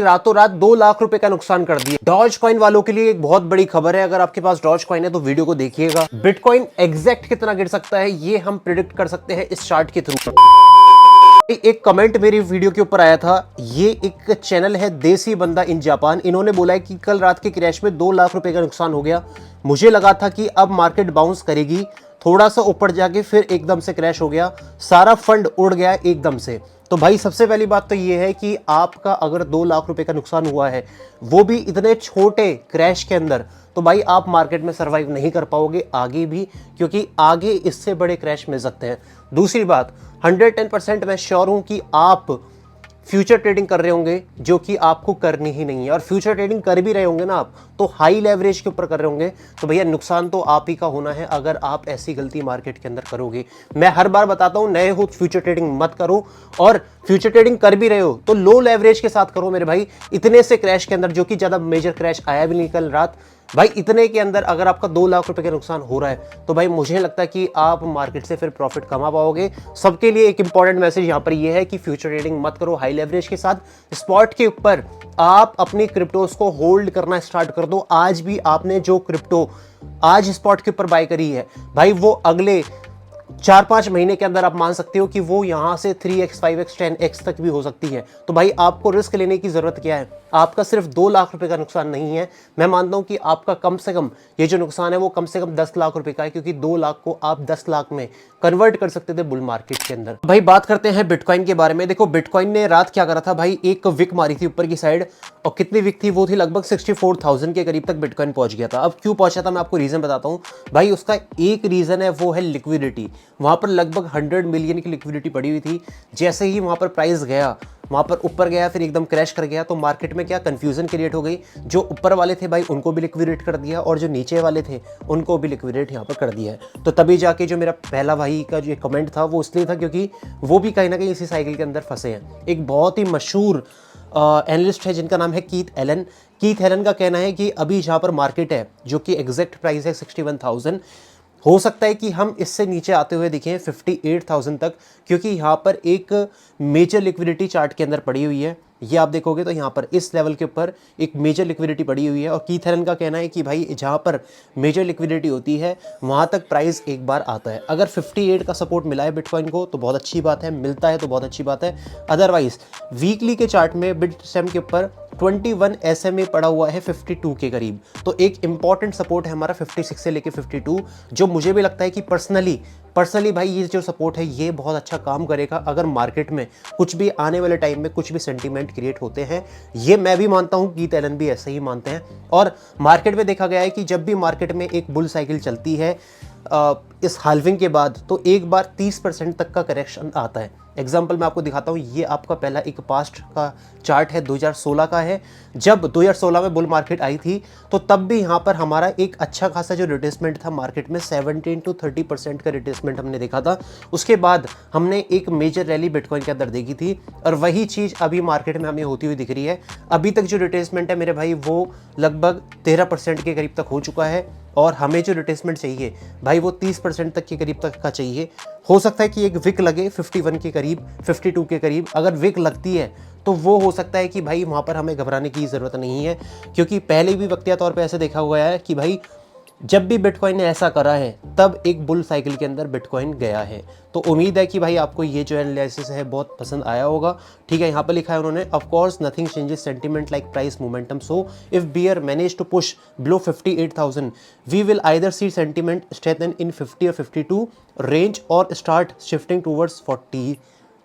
रातों रात 2 लाख रुपए का नुकसान कर दिया। डॉज कॉइन वालों के लिए एक बहुत बड़ी खबर है। अगर आपके पास डॉज कॉइन है तो वीडियो को देखिएगा। बिटकॉइन एग्जैक्ट कितना गिर सकता है ये हम प्रिडिक्ट कर सकते हैं इस चार्ट के थ्रू। एक कमेंट मेरी वीडियो के ऊपर आया था। ये एक चैनल है देसी बंदा इन जापान। इन्होंने बोला है कि कल रात के क्रैश में 2 लाख रुपए का नुकसान हो गया। मुझे लगा था कि अब मार्केट बाउंस करेगी, थोड़ा सा ऊपर जाके फिर एकदम से क्रैश हो गया, सारा फंड उड़ गया एकदम से। तो भाई सबसे पहली बात तो ये है कि आपका अगर 2 लाख रुपए का नुकसान हुआ है, वो भी इतने छोटे क्रैश के अंदर, तो भाई आप मार्केट में सरवाइव नहीं कर पाओगे आगे भी, क्योंकि आगे इससे बड़े क्रैश मिल सकते हैं। दूसरी बात, 110% मैं श्योर हूं कि आप फ्यूचर ट्रेडिंग कर रहे होंगे, जो कि आपको करनी ही नहीं है। और फ्यूचर ट्रेडिंग कर भी रहे होंगे ना आप, तो हाई लेवरेज के ऊपर कर रहे होंगे, तो भैया नुकसान तो आप ही का होना है अगर आप ऐसी गलती मार्केट के अंदर करोगे। मैं हर बार बताता हूं, नए हो फ्यूचर ट्रेडिंग मत करो, और फ्यूचर ट्रेडिंग कर भी रहे हो तो लो लेवरेज के साथ करो मेरे भाई। इतने से क्रैश के अंदर, जो कि ज्यादा मेजर क्रैश आया भी नहीं कल रात, भाई इतने के अंदर अगर आपका 2 लाख रुपए का नुकसान हो रहा है, तो भाई मुझे लगता है कि आप मार्केट से फिर प्रॉफिट कमा पाओगे। सबके लिए एक इंपॉर्टेंट मैसेज यहां पर यह है कि फ्यूचर ट्रेडिंग मत करो हाई लेवरेज के साथ। स्पॉट के ऊपर आप अपनी क्रिप्टोस को होल्ड करना स्टार्ट कर दो। आज भी आपने जो क्रिप्टो आज स्पॉट के ऊपर बाय करी है, भाई वो अगले 4-5 महीने के अंदर आप मान सकते हो कि वो यहां से 3x 5x 10x तक भी हो सकती है। तो भाई आपको रिस्क लेने की जरूरत क्या है? आपका सिर्फ 2 लाख रुपए का नुकसान नहीं है। मैं मानता हूं कि आपका कम से कम ये जो नुकसान है वो कम से कम 10 लाख रुपए का है, क्योंकि 2 लाख को आप 10 लाख में कन्वर्ट कर सकते थे बुल मार्केट के अंदर। भाई बात करते हैं बिटकॉइन के बारे में। देखो बिटकॉइन ने रात क्या करा था भाई, एक विक मारी थी ऊपर की साइड, और कितनी विक थी? वो थी लगभग 64,000 के करीब तक बिटकॉइन पहुंच गया था। अब क्यों पहुंचा था मैं आपको रीजन बताता हूं भाई। उसका एक रीजन है, वो है लिक्विडिटी। वहां पर लगभग 100 मिलियन की लिक्विडिटी पड़ी हुई थी। जैसे ही वहां पर प्राइस गया, वहां पर ऊपर गया, फिर एकदम क्रैश कर गया, तो मार्केट में क्या कंफ्यूजन क्रिएट हो गई। जो ऊपर वाले थे भाई उनको भी लिक्विडेट कर दिया, और जो नीचे वाले थे उनको भी लिक्विडेट यहाँ पर कर दिया है। तो तभी जाके जो मेरा पहला भाई का जो कमेंट था वो इसलिए था क्योंकि वो भी कहीं ना कहीं इसी साइकिल के अंदर फंसे हैं। एक बहुत ही मशहूर एनालिस्ट है जिनका नाम है कीथ एलन। कीथ एलन का कहना है कि अभी जहाँ पर मार्केट है, जो कि एग्जैक्ट प्राइस है 61,000, हो सकता है कि हम इससे नीचे आते हुए दिखें 58,000 तक, क्योंकि यहाँ पर एक मेजर लिक्विडिटी चार्ट के अंदर पड़ी हुई है। ये आप देखोगे तो यहाँ पर इस लेवल के ऊपर एक मेजर लिक्विडिटी पड़ी हुई है, और कीथ एलन का कहना है कि भाई जहाँ पर मेजर लिक्विडिटी होती है वहाँ तक प्राइस एक बार आता है। अगर 58 का सपोर्ट मिला है बिटकॉइन को तो बहुत अच्छी बात है, मिलता है तो बहुत अच्छी बात है। अदरवाइज वीकली के चार्ट में बिटस्टेम के ऊपर 21 SMA पड़ा हुआ है 52 के करीब। तो एक इंपॉर्टेंट सपोर्ट है हमारा 56 से लेके 52, जो मुझे भी लगता है कि पर्सनली भाई ये जो सपोर्ट है ये बहुत अच्छा काम करेगा अगर मार्केट में कुछ भी आने वाले टाइम में कुछ भी सेंटीमेंट क्रिएट होते हैं। ये मैं भी मानता हूं, कीथ एलन भी ऐसे ही मानते हैं। और मार्केट में देखा गया है कि जब भी मार्केट में एक बुल साइकिल चलती है इस हाल्विंग के बाद, तो एक बार 30% तक का करेक्शन आता है। एग्जाम्पल मैं आपको दिखाता हूँ। ये आपका पहला एक पास्ट का चार्ट है, 2016 का है। जब 2016 में बुल मार्केट आई थी तो तब भी यहाँ पर हमारा एक अच्छा खासा जो रिट्रेसमेंट था मार्केट में 17 to 30% का रिट्रेसमेंट हमने देखा था। उसके बाद हमने एक मेजर रैली बिटकॉइन के अंदर देखी थी, और वही चीज़ अभी मार्केट में हमें होती हुई दिख रही है। अभी तक जो रिट्रेसमेंट है मेरे भाई वो लगभग 13% के करीब तक हो चुका है, और हमें जो रिट्रेसमेंट चाहिए भाई वो 30% तक के करीब तक का चाहिए। हो सकता है कि एक विक लगे 51 के करीब, 52 के करीब। अगर विक लगती है तो वो हो सकता है कि भाई वहाँ पर हमें घबराने की ज़रूरत नहीं है, क्योंकि पहले भी वक्तिया तौर पे ऐसे देखा हुआ है कि भाई जब भी बिटकॉइन ने ऐसा करा है तब एक बुल साइकिल के अंदर बिटकॉइन गया है। तो उम्मीद है कि भाई आपको ये जो एनालिसिस है बहुत पसंद आया होगा। ठीक है, यहाँ पर लिखा है उन्होंने, of course nothing changes sentiment like price momentum, so if bear manage to push below 58,000 we will either see sentiment strengthen in 50 और 52 रेंज और स्टार्ट शिफ्टिंग टूवर्ड्स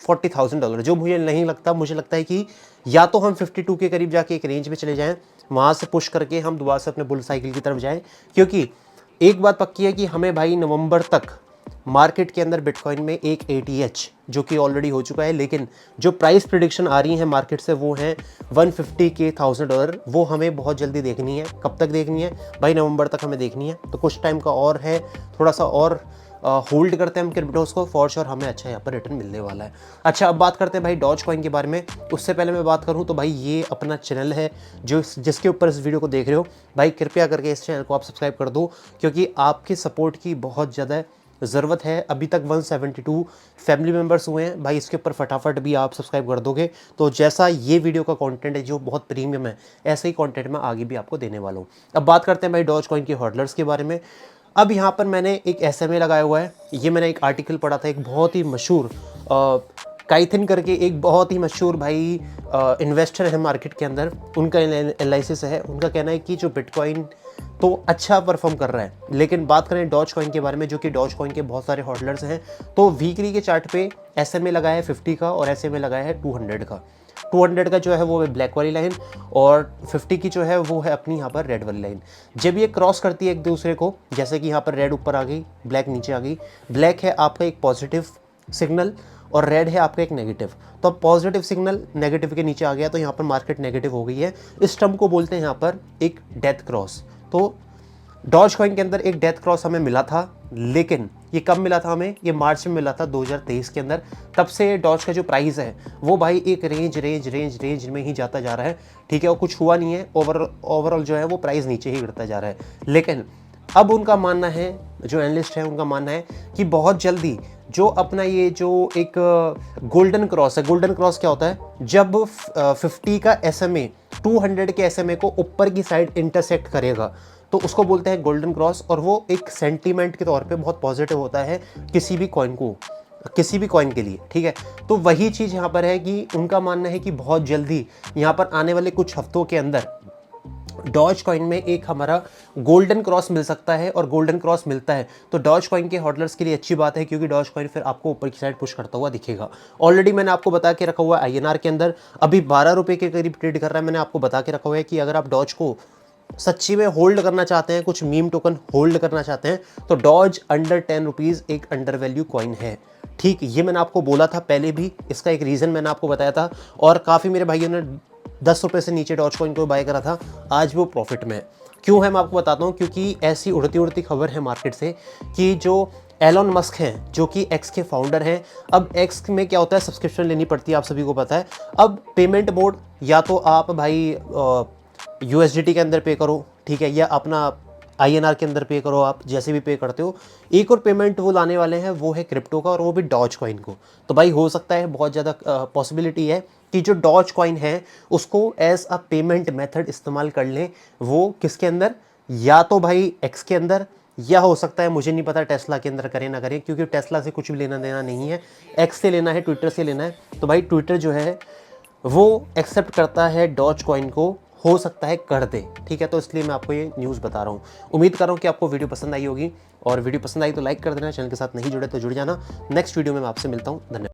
$40,000। जो मुझे नहीं लगता, मुझे लगता है कि या तो हम 52 के करीब जाके एक रेंज में चले जाएं, वहाँ से पुश करके हम दोबारा से अपने बुल साइकिल की तरफ जाएं, क्योंकि एक बात पक्की है कि हमें भाई नवंबर तक मार्केट के अंदर बिटकॉइन में एक ATH जो कि ऑलरेडी हो चुका है, लेकिन जो प्राइस प्रिडिक्शन आ रही है मार्केट से वो है $150,000। वो हमें बहुत जल्दी देखनी है। कब तक देखनी है भाई? नवंबर तक हमें देखनी है। तो कुछ टाइम का और है, थोड़ा सा और होल्ड करते हैं हम क्रिप्टोस को, फॉर श्योर हमें अच्छा यहाँ पर रिटर्न मिलने वाला है। अच्छा, अब बात करते हैं भाई डॉज कॉइन के बारे में। उससे पहले मैं बात करूँ तो भाई ये अपना चैनल है जो जिसके ऊपर इस वीडियो को देख रहे हो, भाई कृपया करके इस चैनल को आप सब्सक्राइब कर दो, क्योंकि आपके सपोर्ट की बहुत ज़्यादा ज़रूरत है। अभी तक 172 फैमिली मेम्बर्स हुए हैं भाई, इसके ऊपर फटाफट भी आप सब्सक्राइब कर दोगे तो जैसा ये वीडियो का कंटेंट है जो बहुत प्रीमियम है, ऐसे ही कंटेंट मैं आगे भी आपको देने वाला हूँ। अब बात करते हैं भाई डॉज कॉइन के होल्डर्स के बारे में। अब यहाँ पर मैंने एक SMA लगाया हुआ है। ये मैंने एक आर्टिकल पढ़ा था, एक बहुत ही मशहूर काइथिन करके एक बहुत ही मशहूर भाई इन्वेस्टर है मार्केट के अंदर, उनका एनालिसिस है। उनका कहना है कि जो बिटकॉइन तो अच्छा परफॉर्म कर रहा है, लेकिन बात करें डॉज कॉइन के बारे में, जो कि डॉज कॉइन के बहुत सारे होल्डर्स हैं, तो वीकली के चार्ट पे SMA लगाया है 50 का और SMA लगाया है 200 का। 200 का जो है वो ब्लैक वाली लाइन और 50 की जो है वो है अपनी यहाँ पर रेड वाली लाइन। जब ये क्रॉस करती है एक दूसरे को, जैसे कि यहाँ पर रेड ऊपर आ गई, ब्लैक नीचे आ गई, ब्लैक है आपका एक पॉजिटिव सिग्नल और रेड है आपका एक नेगेटिव। तो अब पॉजिटिव सिग्नल नेगेटिव के नीचे आ गया तो यहाँ पर मार्केट नेगेटिव हो गई है। इस टर्म को बोलते हैं यहाँ पर एक डेथ क्रॉस। तो डॉज कॉइन के अंदर एक डेथ क्रॉस हमें मिला था, लेकिन ये कब मिला था हमें? ये मार्च में मिला था 2023 के अंदर। तब से डॉज का जो प्राइस है वो भाई एक रेंज में ही जाता जा रहा है, ठीक है, और कुछ हुआ नहीं है। ओवरऑल जो है वो प्राइस नीचे ही गिरता जा रहा है। लेकिन अब उनका मानना है, जो एनालिस्ट है उनका मानना है कि बहुत जल्दी जो अपना ये जो एक गोल्डन क्रॉस है, गोल्डन क्रॉस क्या होता है? जब 50 का SMA 200 के SMA को ऊपर की साइड इंटरसेक्ट करेगा तो उसको बोलते हैं गोल्डन क्रॉस, और वो एक सेंटीमेंट के तौर पे बहुत पॉजिटिव होता है किसी भी कॉइन के लिए, ठीक है। तो वही चीज़ यहाँ पर है कि उनका मानना है कि बहुत जल्दी यहाँ पर आने वाले कुछ हफ्तों के अंदर डॉज कॉइन में एक हमारा गोल्डन क्रॉस मिल सकता है, और गोल्डन क्रॉस मिलता है तो डॉज कॉइन के होल्डर्स के लिए अच्छी बात है, क्योंकि डॉज कॉइन फिर आपको ऊपर की साइड पुश करता हुआ दिखेगा। ऑलरेडी मैंने आपको बता के रखा हुआ है INR के अंदर अभी 12 रुपये के करीब ट्रेड कर रहा है। मैंने आपको बता के रखा हुआ है कि अगर आप डॉज को सच्ची में होल्ड करना चाहते हैं, कुछ मीम टोकन होल्ड करना चाहते हैं, तो डॉज अंडर 10 रुपीज़ एक अंडर वैल्यू कॉइन है, ठीक। ये मैंने आपको बोला था पहले भी, इसका एक रीज़न मैंने आपको बताया था, और काफ़ी मेरे भाइयों ने 10 रुपये से नीचे डॉज कॉइन को बाय करा था, आज वो प्रॉफिट में है। क्यों है मैं आपको बताता हूँ, क्योंकि ऐसी उड़ती खबर है मार्केट से कि जो एलोन मस्क हैं, जो कि एक्स के फाउंडर हैं, अब एक्स में क्या होता है, सब्सक्रिप्शन लेनी पड़ती है, आप सभी को पता है। अब पेमेंट मोड या तो आप भाई USDT के अंदर पे करो, ठीक है, या अपना INR के अंदर पे करो, आप जैसे भी पे करते हो। एक और पेमेंट वो लाने वाले हैं, वो है क्रिप्टो का, और वो भी डॉज कॉइन को। तो भाई हो सकता है, बहुत ज़्यादा पॉसिबिलिटी है कि जो डॉज कॉइन है उसको एज अ पेमेंट मेथड इस्तेमाल कर लें। वो किसके अंदर? या तो भाई एक्स के अंदर, या हो सकता है, मुझे नहीं पता, टेस्ला के अंदर करें ना करें, क्योंकि टेस्ला से कुछ भी लेना देना नहीं है। एक्स से लेना है, ट्विटर से लेना है, तो भाई ट्विटर जो है वो एक्सेप्ट करता है डॉज कॉइन को, हो सकता है कर दे, ठीक है। तो इसलिए मैं आपको ये न्यूज़ बता रहा हूँ। उम्मीद कर रहा हूँ कि आपको वीडियो पसंद आई होगी, और वीडियो पसंद आई तो लाइक कर देना, चैनल के साथ नहीं जुड़े तो जुड़ जाना। नेक्स्ट वीडियो में मैं आपसे मिलता हूँ। धन्यवाद।